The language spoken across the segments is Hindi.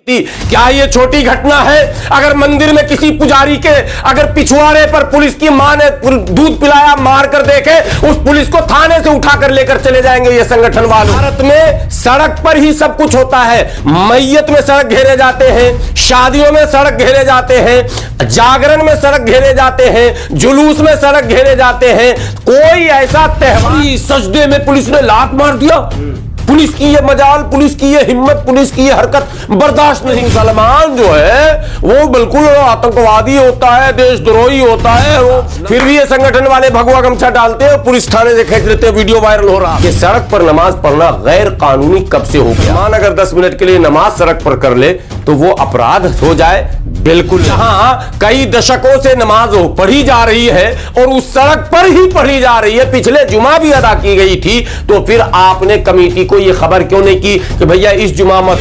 क्या ये छोटी घटना है? अगर मंदिर में किसी पुजारी के अगर पिछवाड़े पर पुलिस की मां ने दूध पिलाया मार कर देखे, उस पुलिस को थाने से उठाकर लेकर चले जाएंगे ये संगठन वाले। भारत में सड़क पर ही सब कुछ होता है। मैयत में सड़क घेरे जाते हैं, शादियों में सड़क घेरे जाते हैं, जागरण में सड़क घेरे जाते हैं, जुलूस में सड़क घेरे जाते हैं। कोई ऐसा त्योहार सजदे में पुलिस ने लात मार दिया, पुलिस की ये मजाल, पुलिस की ये हिम्मत, पुलिस की ये हरकत बर्दाश्त नहीं। मुसलमान जो है वो बिल्कुल आतंकवादी होता है, देशद्रोही होता है, वो फिर भी ये संगठन वाले भगवा गमछा डालते हैं, पुलिस थाने से खींच लेते हैं, वीडियो वायरल हो रहा है। ये सड़क पर नमाज पढ़ना गैर कानूनी कब से हो गया? मान अगर 10 मिनट के लिए नमाज सड़क पर कर ले तो वो अपराध हो जाए? बिल्कुल। जहां कई दशकों से नमाज पढ़ी जा रही है और उस सड़क पर ही पढ़ी जा रही है, पिछले जुमा भी अदा की गई थी, तो फिर आपने कमेटी को ये खबर क्यों नहीं की कि भैया इस जुमा मत?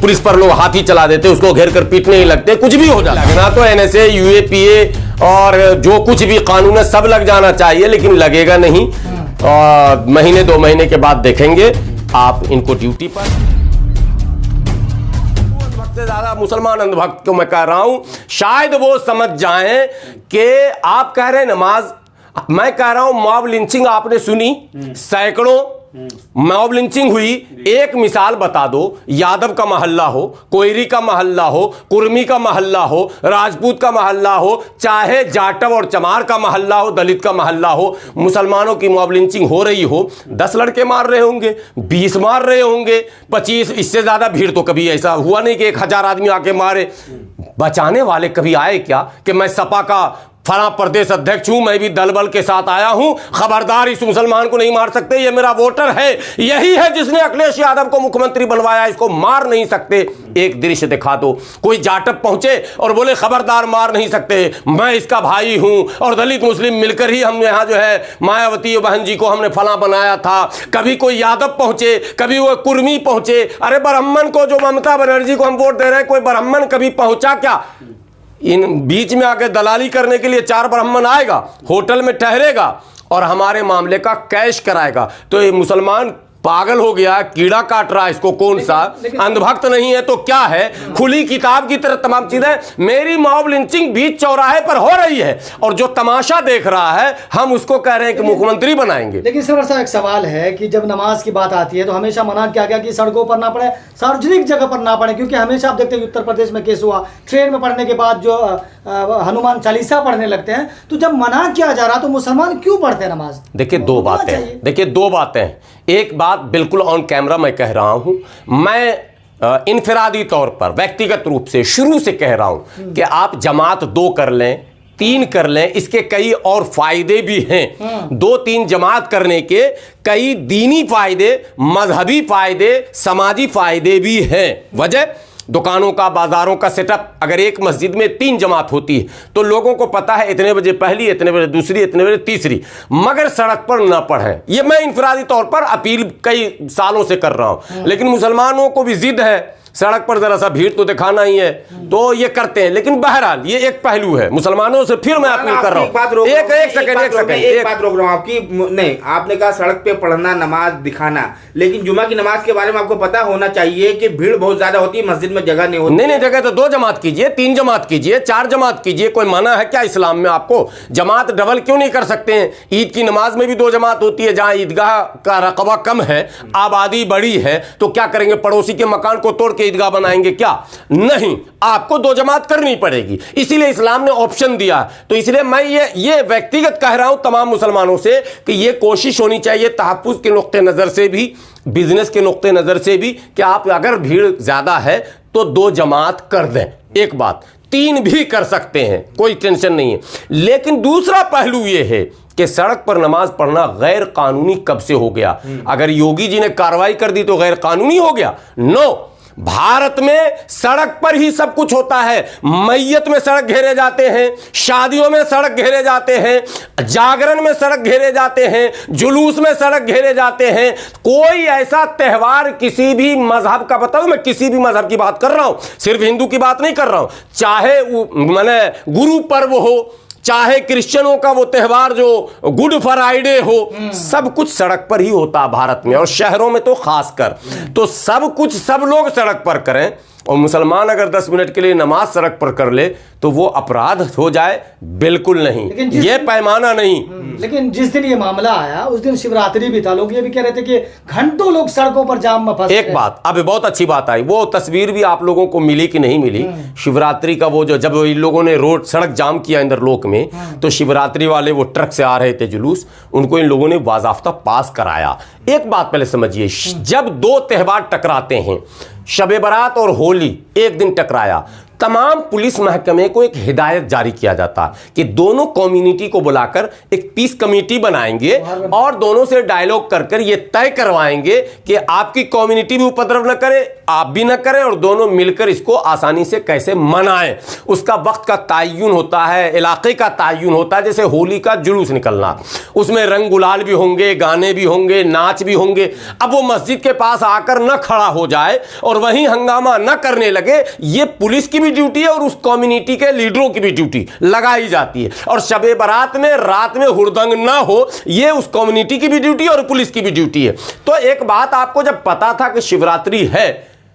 पुलिस पर लोग हाथी चला देते, उसको घेर कर पीटने ही लगते, कुछ भी हो जाए। लगना तो एनएसए, यूएपीए और जो कुछ भी कानून है सब लग जाना चाहिए, लेकिन लगेगा नहीं। और महीने 2 महीने के बाद देखेंगे आप इनको ड्यूटी पर। से ज्यादा मुसलमान अंधभक्त को मैं कह रहा हूं, शायद वो समझ जाएं कि आप कह रहे हैं नमाज, मैं कह रहा हूं मॉब लिंचिंग आपने सुनी, सैकड़ों मॉब लिंचिंग हुई। एक मिसाल बता दो, यादव का मोहल्ला हो, कोयरी का मोहल्ला हो, कुर्मी का मोहल्ला हो, राजपूत का मोहल्ला हो, चाहे जाटव और चमार का मोहल्ला हो, दलित का मोहल्ला हो, मुसलमानों की मॉब लिंचिंग हो रही हो, 10 लड़के मार रहे होंगे, 20 मार रहे होंगे, 25, इससे ज्यादा भीड़ तो कभी ऐसा हुआ नहीं कि 1000 आदमी आके मारे। बचाने वाले कभी आए क्या कि मैं सपा का फला प्रदेश अध्यक्ष हूं, मैं भी दल बल के साथ आया हूं, खबरदार इस मुसलमान को नहीं मार सकते, ये मेरा वोटर है, यही है जिसने अखिलेश यादव को मुख्यमंत्री बनवाया, इसको मार नहीं सकते? एक दृश्य दिखा दो, कोई जाटव पहुंचे और बोले खबरदार मार नहीं सकते, मैं इसका भाई हूं और दलित मुस्लिम मिलकर ही हम यहां जो है मायावती बहन जी को हमने फला बनाया था। कभी कोई यादव पहुंचे, कभी वो कुर्मी पहुंचे, अरे ब्राह्मण को जो ममता बनर्जी को हम वोट दे रहे हैं, कोई ब्राह्मण कभी पहुंचा क्या? इन बीच में आके दलाली करने के लिए 4 ब्राह्मण आएगा, होटल में ठहरेगा और हमारे मामले का कैश कराएगा। तो ये मुसलमान पागल हो गया, कीड़ा काट रहा है इसको, कौन सा अंधभक्त नहीं है तो क्या है? खुली किताब की तरह तमाम चीजें। मेरी मॉब लिंचिंग बीच चौराहे पर हो रही है और जो तमाशा देख रहा है हम उसको कह रहे हैं कि मुख्यमंत्री बनाएंगे। लेकिन सर ऐसा एक सवाल है कि जब नमाज की बात आती है तो हमेशा मना किया गया कि सड़कों पर ना पड़े, सार्वजनिक जगह पर ना पड़े, क्योंकि हमेशा आप देखते हैं उत्तर प्रदेश में केस हुआ, ट्रेन में पढ़ने के बाद जो हनुमान चालीसा पढ़ने लगते हैं, तो जब मना किया जा रहा तो मुसलमान क्यों पढ़ते हैं नमाज? देखिए दो बातें, एक बात बिल्कुल ऑन कैमरा मैं कह रहा हूं, मैं इनफिरादी तौर पर व्यक्तिगत रूप से शुरू से कह रहा हूं कि आप जमात 2 कर लें, 3 कर लें, इसके कई और फायदे भी हैं। 2-3 जमात करने के कई दीनी फायदे, मजहबी फायदे, समाजी फायदे भी हैं। वजह दुकानों का, बाजारों का सेटअप, अगर एक मस्जिद में 3 जमात होती है तो लोगों को पता है इतने बजे पहली, इतने बजे दूसरी, इतने बजे तीसरी, मगर सड़क पर न पढ़ें। ये मैं इनफरादी तौर पर अपील कई सालों से कर रहा हूं, लेकिन मुसलमानों को भी जिद है सड़क पर जरा सा भीड़ तो दिखाना ही है, तो ये करते हैं। लेकिन बहरहाल ये एक पहलू है मुसलमानों से। फिर मैं अपील कर रहा हूं, एक बात रोक रहा हूं आपकी, नहीं आपने कहा सड़क पे पढ़ना, नमाज दिखाना, लेकिन जुमा की नमाज के बारे में आपको पता होना चाहिए कि भीड़ बहुत ज्यादा होती है, मस्जिद में जगह नहीं होती। नहीं जगह तो 2 जमात कीजिए, 3 जमात कीजिए, 4 जमात कीजिए, कोई मना है क्या इस्लाम में? आपको जमात डबल क्यों नहीं कर सकते हैं? ईद की नमाज में भी 2 जमात होती है, जहां ईदगाह का रकबा कम है, आबादी बड़ी है, तो क्या करेंगे? पड़ोसी के मकान को तोड़ के ईदगाह बनाएंगे क्या? नहीं, आपको 2 जमात करनी पड़ेगी, इसीलिए इस्लाम ने ऑप्शन दिया। तो इसलिए मैं ये व्यक्तिगत कह रहा हूं तमाम मुसलमानों से कि ये कोशिश होनी चाहिए तहफ्फुज़ के नुक्ते नजर से भी, बिजनेस के नुक्ते नजर से भी, कि आप अगर भीड़ ज्यादा है तो 2 जमात कर दें। एक बात, 3 भी कर सकते हैं, कोई टेंशन नहीं है। लेकिन दूसरा पहलू यह है कि सड़क पर नमाज पढ़ना गैर कानूनी कब से हो गया? अगर योगी जी ने कार्रवाई कर दी तो गैर कानूनी हो गया? नो, भारत में सड़क पर ही सब कुछ होता है। मैयत में सड़क घेरे जाते हैं, शादियों में सड़क घेरे जाते हैं, जागरण में सड़क घेरे जाते हैं, जुलूस में सड़क घेरे जाते हैं। कोई ऐसा त्योहार किसी भी मजहब का, बताओ मैं किसी भी मजहब की बात कर रहा हूं, सिर्फ हिंदू की बात नहीं कर रहा हूं, चाहे मैंने गुरु पर्व हो, चाहे क्रिश्चियनों का वो त्यौहार जो गुड फ्राइडे हो, सब कुछ सड़क पर ही होता है भारत में, और शहरों में तो खासकर। तो सब कुछ सब लोग सड़क पर करें, और मुसलमान अगर 10 मिनट के लिए नमाज सड़क पर कर ले तो वो अपराध हो जाए, बिल्कुल नहीं, ये पैमाना नहीं। लेकिन जिस दिन ये मामला आया उस दिन शिवरात्रि भी था, लोग ये भी कह रहे थे कि घंटों लोग सड़कों पर जाम में फंस एक बात अब बहुत अच्छी बात आई, वो तस्वीर भी आप लोगों को मिली कि नहीं मिली शिवरात्रि का, वो जो जब इन लोगों ने रोड सड़क जाम किया इंद्रलोक में, तो शिवरात्रि वाले वो ट्रक से आ रहे थे जुलूस, उनको इन लोगों ने बाज़ाफ्ता पास कराया। एक बात पहले समझिए, जब दो त्यौहार टकराते हैं, शब बारात और होली एक दिन टकराया, तमाम पुलिस महकमे को एक हिदायत जारी किया जाता कि दोनों कम्युनिटी को बुलाकर एक पीस कमेटी बनाएंगे और दोनों से डायलॉग कर कर ये तय करवाएंगे कि आपकी कम्युनिटी भी उपद्रव न करे, आप भी न करें, और दोनों मिलकर इसको आसानी से कैसे मनाएं। उसका वक्त का तयन होता है, इलाके का तयन होता है। जैसे होली का जुलूस निकलना, उसमें रंग गुलाल भी होंगे, गाने भी होंगे, नाच भी होंगे। अब वो मस्जिद के पास आकर न खड़ा हो जाए और वहीं हंगामा न करने लगे, ये पुलिस की भी ड्यूटी है और उस कम्युनिटी के लीडरों की भी ड्यूटी लगाई जाती है। और शबे बारात में रात में हुड़दंग ना हो, ये उस कम्युनिटी की भी ड्यूटी और पुलिस की भी ड्यूटी है। तो एक बात आपको जब पता था कि शिवरात्रि है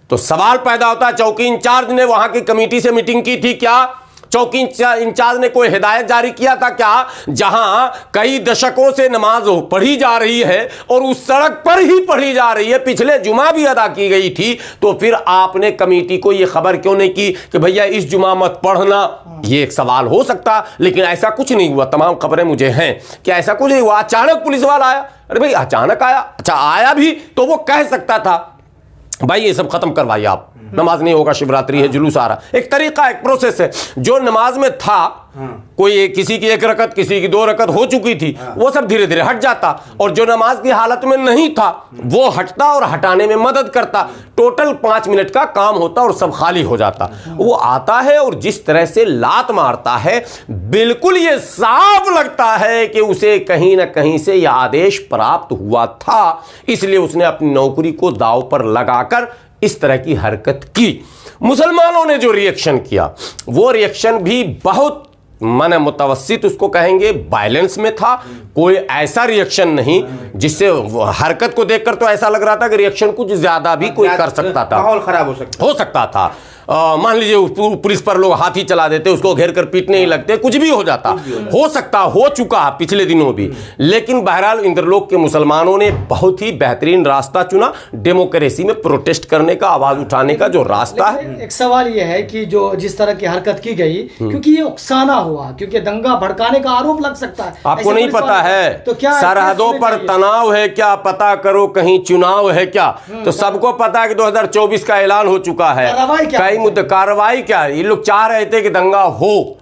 तो सवाल पैदा होता है, चौकी इंचार्ज ने वहां की कमेटी से मीटिंग की थी क्या? चौकी इंचार्ज ने कोई हिदायत जारी किया था क्या? जहां कई दशकों से नमाज पढ़ी जा रही है और उस सड़क पर ही पढ़ी जा रही है, पिछले जुमा भी अदा की गई थी, तो फिर आपने कमेटी को यह खबर क्यों नहीं की कि भैया इस जुमा मत पढ़ना? ये एक सवाल हो सकता, लेकिन ऐसा कुछ नहीं हुआ। तमाम खबरें मुझे हैं कि ऐसा कुछ नहीं हुआ। अचानक पुलिस वाला आया, अरे भाई अचानक आया, अच्छा आया भी तो वो कह सकता था भाई ये सब खत्म करवाइए आप, नमाज नहीं होगा, शिवरात्रि है, जुलूस आ रहा। एक तरीका, एक प्रोसेस है। जो नमाज में था, कोई किसी की 1 रकत, किसी की 2 रकत हो चुकी थी, वो सब धीरे धीरे हट जाता, और जो नमाज की हालत में नहीं था वो हटता और हटाने में मदद करता। टोटल 5 मिनट का काम होता और सब खाली हो जाता। वो आता है और जिस तरह से लात मारता है, बिल्कुल ये साफ लगता है कि उसे कहीं ना कहीं से यह आदेश प्राप्त हुआ था, इसलिए उसने अपनी नौकरी को दांव पर लगाकर इस तरह की हरकत की। मुसलमानों ने जो रिएक्शन किया, वो रिएक्शन भी बहुत माने मुतवस्सित उसको कहेंगे, वायलेंस में था। कोई ऐसा रिएक्शन नहीं जिससे हरकत को देखकर तो ऐसा लग रहा था कि रिएक्शन कुछ ज्यादा भी कोई कर सकता था, माहौल खराब हो सकता था। मान लीजिए पुलिस पर लोग हाथी चला देते, उसको घेर कर पीटने ही लगते, कुछ भी हो जाता, हो सकता, हो चुका पिछले दिनों भी। लेकिन बहरहाल इंद्रलोक के मुसलमानों ने बहुत ही बेहतरीन रास्ता चुना, डेमोक्रेसी में प्रोटेस्ट करने का, आवाज उठाने का जो रास्ता है। एक सवाल यह है कि जो जिस तरह की हरकत की गई, क्योंकि ये उकसाना हुआ, क्योंकि दंगा भड़काने का आरोप लग सकता है। आपको नहीं पता है तो क्या सरहदों पर तनाव है क्या? पता करो कहीं चुनाव है क्या? तो सबको पता है कि 2024 का ऐलान हो चुका है। कई मुद्दे, कार्रवाई क्या है? ये लोग चाह रहे थे कि दंगा हो,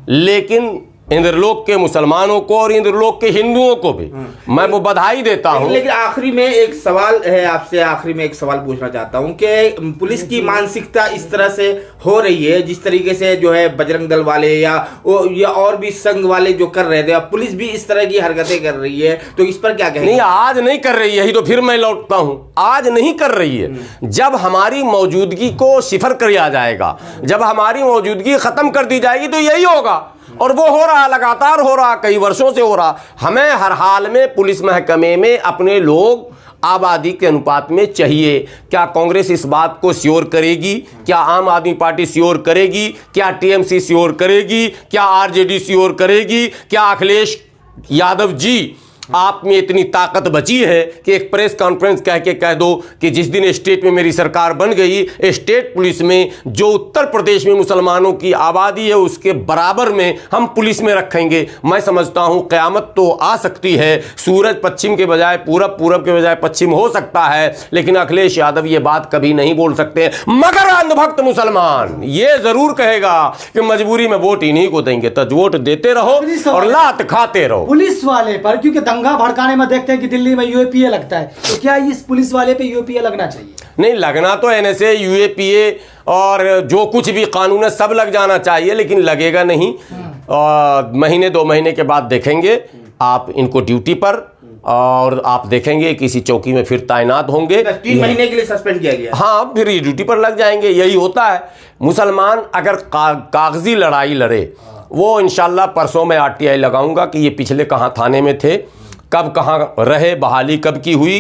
लेकिन इंद्रलोक के मुसलमानों को और इंद्रलोक के हिंदुओं को भी मैं वो बधाई देता हूं। लेकिन आखिरी में एक सवाल है आपसे, आखिरी में एक सवाल पूछना चाहता हूं कि पुलिस की मानसिकता इस तरह से हो रही है, जिस तरीके से जो है बजरंग दल वाले या और भी संघ वाले जो कर रहे थे, पुलिस भी इस तरह की हरकतें कर रही है, तो इस पर क्या कहेंगे? नहीं, आज नहीं कर रही है, यही तो फिर मैं लौटता हूं, आज नहीं कर रही है। जब हमारी मौजूदगी को सिफर किया जाएगा, जब हमारी मौजूदगी खत्म कर दी जाएगी, तो यही होगा। और वो हो रहा, लगातार हो रहा, कई वर्षों से हो रहा। हमें हर हाल में पुलिस महकमे में अपने लोग आबादी के अनुपात में चाहिए। क्या कांग्रेस इस बात को श्योर करेगी? क्या आम आदमी पार्टी श्योर करेगी? क्या टीएमसी श्योर करेगी? क्या आरजेडी श्योर करेगी? क्या अखिलेश यादव जी आप में इतनी ताकत बची है कि एक प्रेस कॉन्फ्रेंस कह के कह दो कि जिस दिन स्टेट में मेरी सरकार बन गई, स्टेट पुलिस में जो उत्तर प्रदेश में मुसलमानों की आबादी है उसके बराबर में हम पुलिस में रखेंगे? मैं समझता हूं क़यामत तो आ सकती है, सूरज पश्चिम के बजाय पूरब, पूरब के बजाय पश्चिम हो सकता है, लेकिन अखिलेश यादव ये बात कभी नहीं बोल सकते। मगर अंधभक्त मुसलमान ये जरूर कहेगा कि मजबूरी में वोट इन्हीं को देंगे, तो वोट देते रहो और लात खाते रहो। पुलिस वाले पर क्योंकि दंगा भड़काने में देखते हैं कि दिल्ली में यूएपीए लगता है, तो क्या इस पुलिस वाले पे यूएपीए लगना चाहिए? नहीं, लगना तो एनएसए, यूएपीए और जो कुछ भी कानून है सब लग जाना चाहिए, लेकिन लगेगा नहीं। और महीने 2 महीने के बाद देखेंगे आप इनको ड्यूटी पर, और आप देखेंगे किसी चौकी में फिर तैनात होंगे। 3 महीने के लिए सस्पेंड किया गया। हाँ, फिर ये ड्यूटी पर लग जाएंगे। यही होता है। मुसलमान अगर कागजी लड़ाई लड़े, वो इंशाल्लाह परसों में आरटीआई लगाऊंगा कि ये पिछले कहाँ थाने में थे, कब कहाँ रहे, बहाली कब की हुई,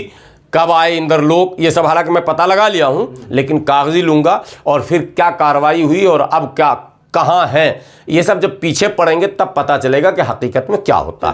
कब आए इंद्रलोक, ये सब हालांकि मैं पता लगा लिया हूं, लेकिन कागजी लूंगा और फिर क्या कार्रवाई हुई और अब क्या कहां है, ये सब जब पीछे पड़ेंगे तब पता चलेगा कि हकीकत में क्या होता है।